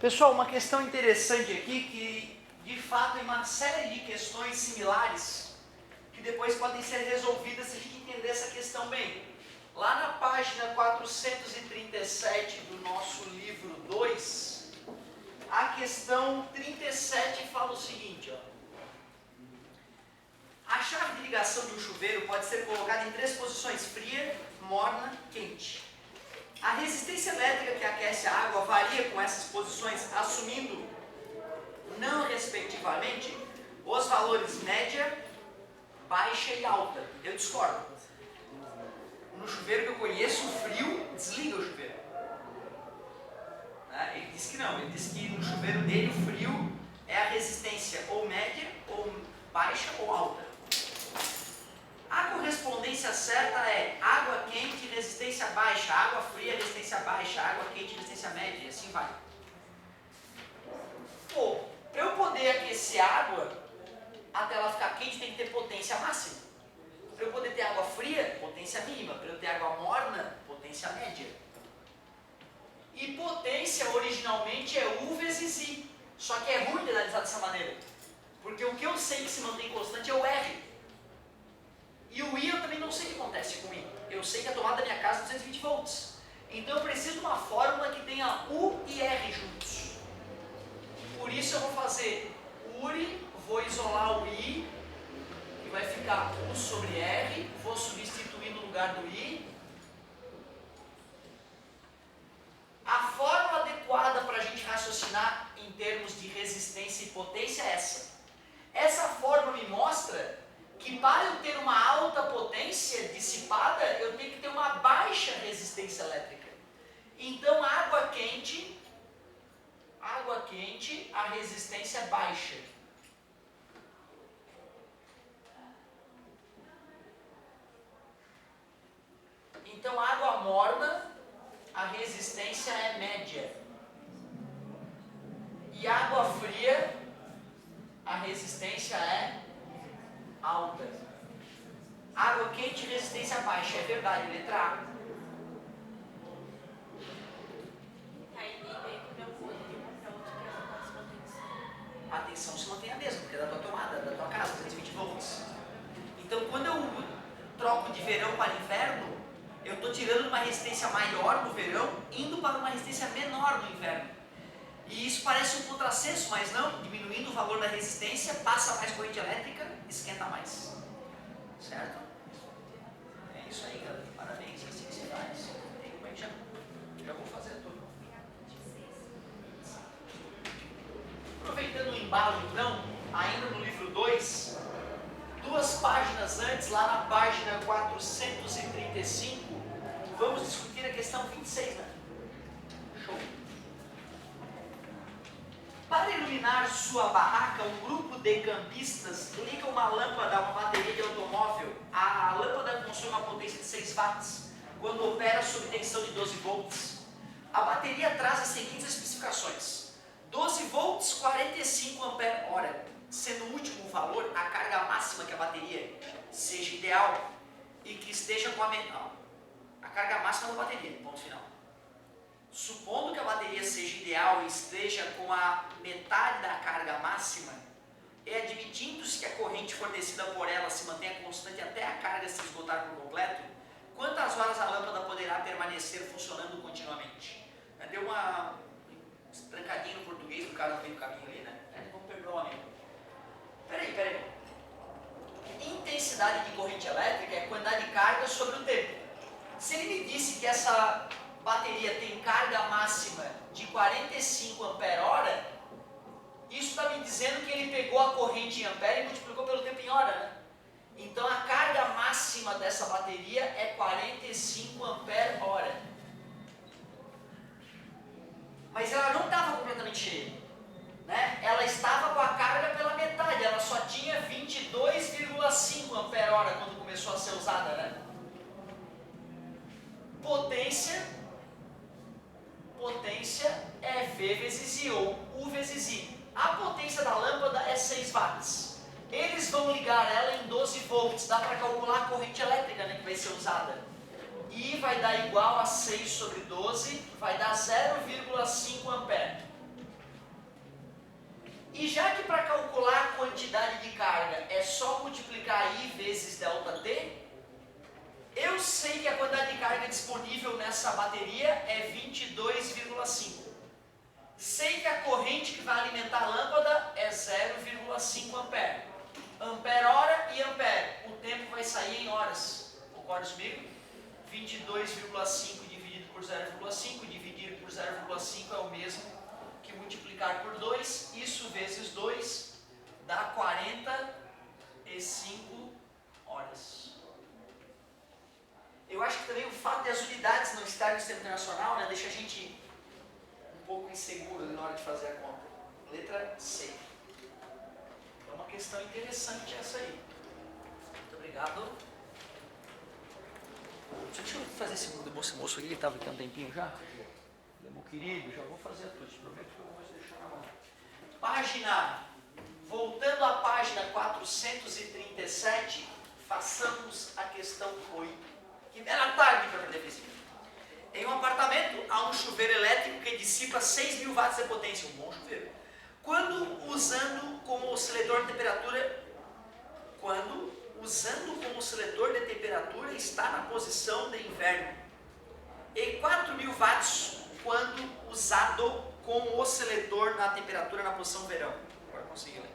Pessoal, uma questão interessante aqui que, de fato, tem uma série de questões similares que depois podem ser resolvidas se a gente entender essa questão bem. Lá na página 437 do nosso livro 2, a questão 37 fala o seguinte, ó. A chave de ligação de um chuveiro pode ser colocada em 3 posições: fria, morna, quente. A resistência elétrica que aquece a água varia com essas posições, assumindo, não respectivamente, os valores média, baixa e alta. Eu discordo. No chuveiro que eu conheço, o frio desliga o chuveiro. Ele diz que não, ele diz que no chuveiro dele o frio é a resistência ou média, ou baixa ou alta. A correspondência certa é água quente, resistência baixa, água fria, resistência baixa, água quente, resistência média, e assim vai. Pô, para eu poder aquecer água até ela ficar quente tem que ter potência máxima. Para eu poder ter água fria, potência mínima. Para eu ter água morna, potência média. E potência originalmente é U vezes I. Só que é ruim de analisar dessa maneira. Porque o que eu sei que se mantém constante é o R. E o I eu também não sei o que acontece com o I. Eu sei que a tomada da minha casa é 220 volts. Então eu preciso de uma fórmula que tenha U e R juntos. Por isso eu vou fazer URI, vou isolar o I, que vai ficar U sobre R, vou substituir no lugar do I. A fórmula adequada para a gente raciocinar em termos de resistência e potência é essa. Essa fórmula me mostra que para eu ter uma alta potência dissipada, eu tenho que ter uma baixa resistência elétrica. Então, água quente, a resistência é baixa. Então, água morna, a resistência é média. E água fria, a resistência é alta. Água quente, resistência baixa. É verdade, letra A. A tensão se mantém a mesma, porque é da tua tomada, da tua casa, 220 volts. Então, quando eu troco de verão para inverno, eu estou tirando uma resistência maior no verão, indo para uma resistência menor no inverno. E isso parece um contrassenso, mas não. Diminuindo o valor da resistência, passa mais corrente elétrica, esquenta mais. Certo? É isso aí, galera. Parabéns, assim que se faz. Tem como é que já vou fazer tudo. Aproveitando o embalo, então, ainda no livro 2, 2 páginas antes, lá na página 435, vamos discutir a questão 26, né? Show! Para iluminar sua barraca, um grupo de campistas liga uma lâmpada a uma bateria de automóvel. A lâmpada consome uma potência de 6 watts, quando opera sob tensão de 12 volts. A bateria traz as seguintes especificações: 12 volts, 45 ampere-hora, sendo o último valor a carga máxima que a bateria seja ideal e que esteja com a carga máxima da bateria, ponto final. Supondo que a bateria seja ideal e esteja com a metade da carga máxima, e admitindo-se que a corrente fornecida por ela se mantenha constante até a carga se esgotar por completo, quantas horas a lâmpada poderá permanecer funcionando continuamente? Deu uma trancadinha no português do cara no meio do caminho ali, né? Vamos perdoar o amigo. Peraí. Intensidade de corrente elétrica é a quantidade de carga sobre o tempo. Se ele me disse que essa bateria tem carga máxima de 45 ampere-hora, isso está me dizendo que ele pegou a corrente em ampere e multiplicou pelo tempo em hora, né? Então a carga máxima dessa bateria é 45 ampere-hora. Mas ela não estava completamente cheia, né? Ela estava com a carga pela metade, ela só tinha 22,5 ampere-hora quando começou a ser usada, né? Potência é V vezes I, ou U vezes I. A potência da lâmpada é 6 watts. Eles vão ligar ela em 12 volts, dá para calcular a corrente elétrica, né, que vai ser usada. I vai dar igual a 6 sobre 12, vai dar 0,5 ampere. unidade de carga é só multiplicar I vezes ΔT, eu sei que a quantidade de carga disponível nessa bateria é 22,5. Sei que a corrente que vai alimentar a lâmpada é 0,5 ampere. Ampere-hora e ampere. O tempo vai sair em horas. Concorda comigo? 22,5 dividido por 0,5 dividido por 0,5 é o mesmo que multiplicar por 2. Isso vezes 2 dá 45 horas. Eu acho que também o fato de as unidades não estarem no sistema internacional, né, deixa a gente um pouco inseguro na hora de fazer a conta. Letra C. É uma questão interessante essa aí. Muito obrigado. Deixa eu fazer esse moço aqui, que estava aqui há um tempinho já. Meu querido, já vou fazer a tudo. Prometo que eu vou deixar na mão. Página. Voltando à página 437, façamos a questão 8. Que era tarde para aprender física. Em um apartamento há um chuveiro elétrico que dissipa 6.000 watts de potência, um bom chuveiro. Quando usando como oscilador de temperatura está na posição de inverno. E 4.000 watts quando usado como oscilador na temperatura na posição verão. Agora consegui ler.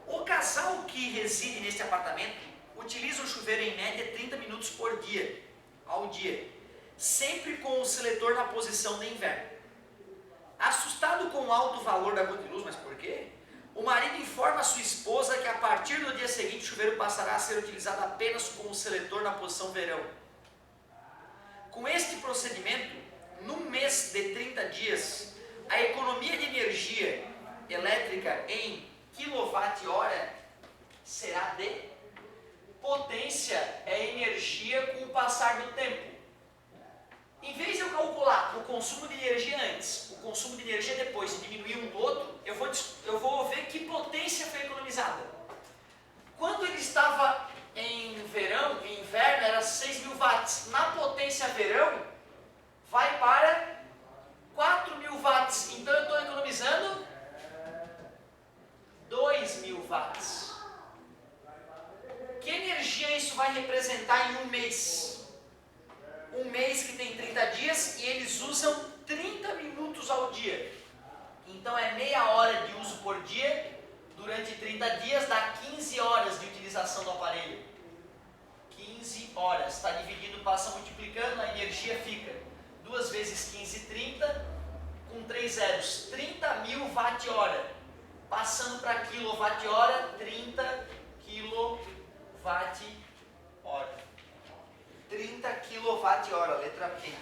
O casal que reside neste apartamento utiliza o chuveiro em média 30 minutos ao dia, sempre com o seletor na posição de inverno. Assustado com o alto valor da conta de luz, mas por quê? O marido informa a sua esposa que a partir do dia seguinte o chuveiro passará a ser utilizado apenas com o seletor na posição verão. Com este procedimento, num mês de 30 dias, a economia de energia elétrica em kWh será de potência é energia com o passar do tempo. Em vez de eu calcular o consumo de energia antes, o consumo de energia depois e diminuir um do outro, eu vou ver que potência foi economizada. Quando ele estava em inverno era 6.000 watts. Na potência verão, vai para 4.000 watts. Então eu estou economizando 2.000 watts. Que energia isso vai representar em um mês? Um mês que tem 30 dias e eles usam 30 minutos ao dia. Então é meia hora de uso por dia, durante 30 dias dá 15 horas de utilização do aparelho. 15 horas, está dividido, passa multiplicando, a energia fica 2 vezes 15, 30, com 3 zeros, 30.000 watt-hora. Passando para quilowatt-hora, 30 kWh. 30 kWh, letra P.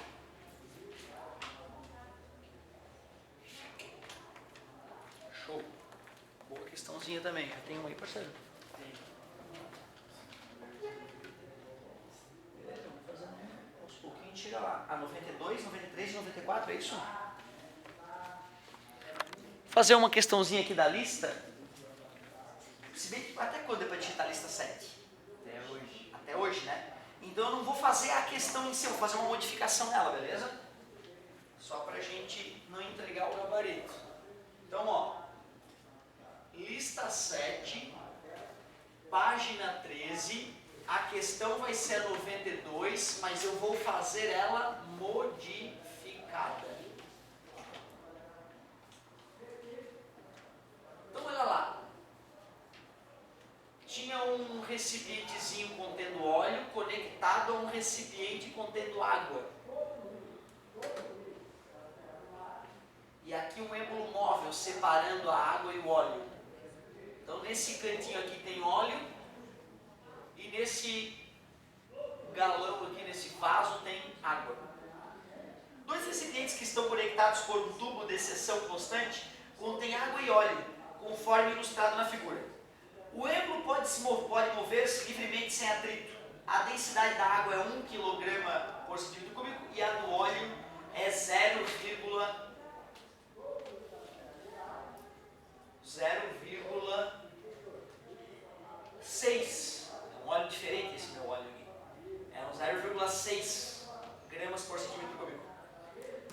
Show. Boa questãozinha também. Já tem uma aí, parceiro? Tem. Beleza, vamos fazendo aos pouquinhos, a gente chega lá. A 92, 93 e 94, é isso? Fazer uma questãozinha aqui da lista. Se bem que até quando depois de digitar a lista 7? Até hoje, né? Então eu não vou fazer a questão em si, eu vou fazer uma modificação nela, beleza? Só pra gente não entregar o gabarito. Então, ó. Lista 7, página 13. A questão vai ser a 92, mas eu vou fazer ela modificada. Então, olha lá. Tinha um recipientezinho contendo óleo conectado a um recipiente contendo água. E aqui um êmbolo móvel separando a água e o óleo. Então nesse cantinho aqui tem óleo e nesse galão aqui, nesse vaso, tem água. Dois recipientes que estão conectados por um tubo de seção constante contêm água e óleo, conforme ilustrado na figura. O êmbolo pode mover-se livremente sem atrito. A densidade da água é 1 kg por centímetro cúbico e a do óleo é 0,6. É um óleo diferente esse meu óleo aqui. É um 0,6 gramas por centímetro cúbico.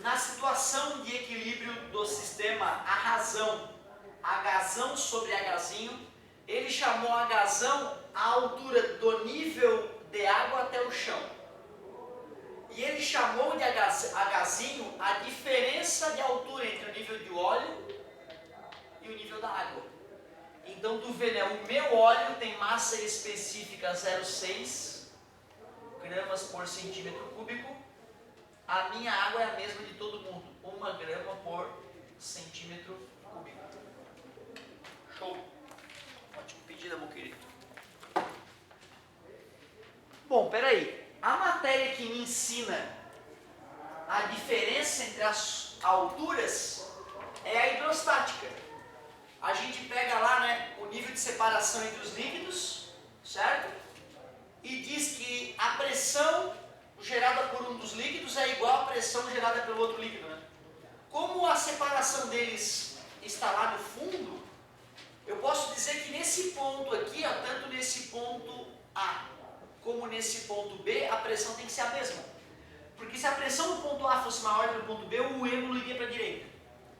Na situação de equilíbrio do sistema, a razão sobre Hzinho ele chamou Hzão a altura do nível de água até o chão. E ele chamou de Hzinho a diferença de altura entre o nível de óleo e o nível da água. Então tu vê, né, o meu óleo tem massa específica 0,6 gramas por centímetro cúbico. A minha água é a mesma de todo mundo, 1 grama por centímetro cúbico. Show! Ótimo pedido, meu querido. Bom, peraí. A matéria que me ensina a diferença entre as alturas é a hidrostática. A gente pega lá, né, o nível de separação entre os líquidos, certo? E diz que a pressão gerada por um dos líquidos é igual à pressão gerada pelo outro líquido, né? Como a separação deles está lá no fundo, eu posso dizer que nesse ponto aqui, ó, tanto nesse ponto A como nesse ponto B, a pressão tem que ser a mesma. Porque se a pressão do ponto A fosse maior que o ponto B, o êmbolo iria para a direita.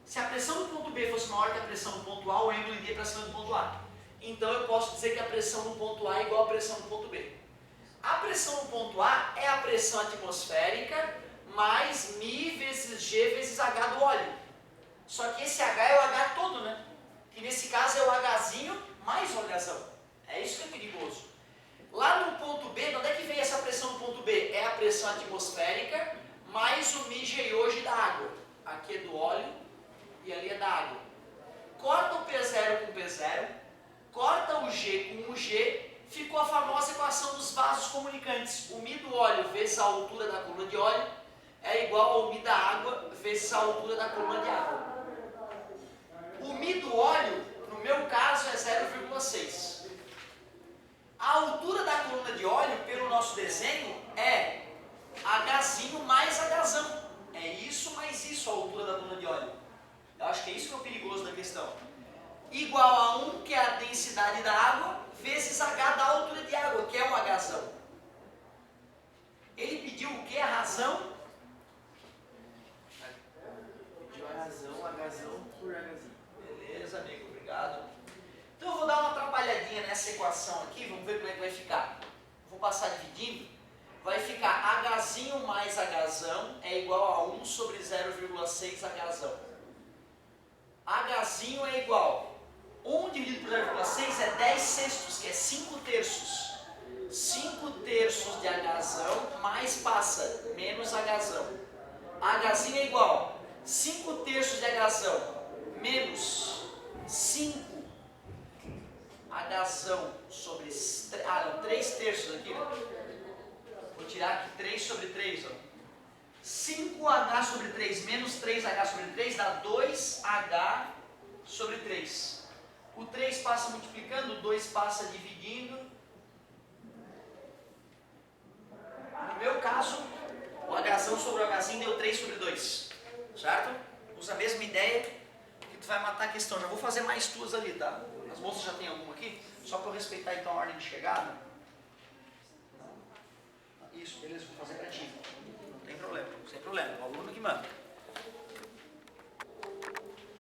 Se a pressão do ponto B fosse maior que a pressão do ponto A, o êmbolo iria para cima do ponto A. Então eu posso dizer que a pressão do ponto A é igual à pressão do ponto B. A pressão do ponto A é a pressão atmosférica mais μ vezes G vezes H do óleo. Só que esse H é o H todo, né? Que nesse caso é o Hzinho mais o Hzão. É isso que é perigoso. Lá no ponto B, de onde é que vem essa pressão do ponto B? É a pressão atmosférica mais o μ G hoje da água. Aqui é do óleo e ali é da água. Corta o P0 com o P0, corta o G com o G, ficou a famosa equação dos vasos comunicantes. O μ do óleo vezes a altura da coluna de óleo é igual ao μ da água vezes a altura da coluna de água. O μ do óleo, no meu caso, é 0,6. A altura da coluna de óleo, pelo nosso desenho, é Hzinho mais Hzão. É isso mais isso a altura da coluna de óleo. Eu acho que é isso que é o perigoso da questão. Igual a 1, que é a densidade da água, vezes H da altura de água, que é o Hzão. Ele pediu o que? A razão? Pediu Hzão por Hzinho. Beleza, amigo, obrigado. Então eu vou dar uma atrapalhadinha nessa equação aqui, vamos ver como é que vai ficar. Vou passar dividindo. Vai ficar Hzinho mais Hzão é igual a 1 sobre 0,6 Hzão. Hzinho é igual 1 dividido por 0,6 é 10 sextos, que é 5 terços. 5 terços de Hzão mais passa, menos Hzão. Hzinho é igual 5 terços de Hzão menos 5 Hzão sobre... 3 terços aqui. Vou tirar aqui 3 sobre 3. Ó. 5H sobre 3 menos 3H sobre 3 dá 2H sobre 3. O 3 passa multiplicando, o 2 passa dividindo. No meu caso, o Hzão sobre o Hzinho deu 3 sobre 2. Certo? Usa a mesma ideia que tu vai matar a questão. Já vou fazer mais tuas ali, tá? As moças já tem alguma aqui? Só para eu respeitar então a ordem de chegada. Isso, beleza, vou fazer pra ti. Não tem problema, sem problema. O aluno que manda.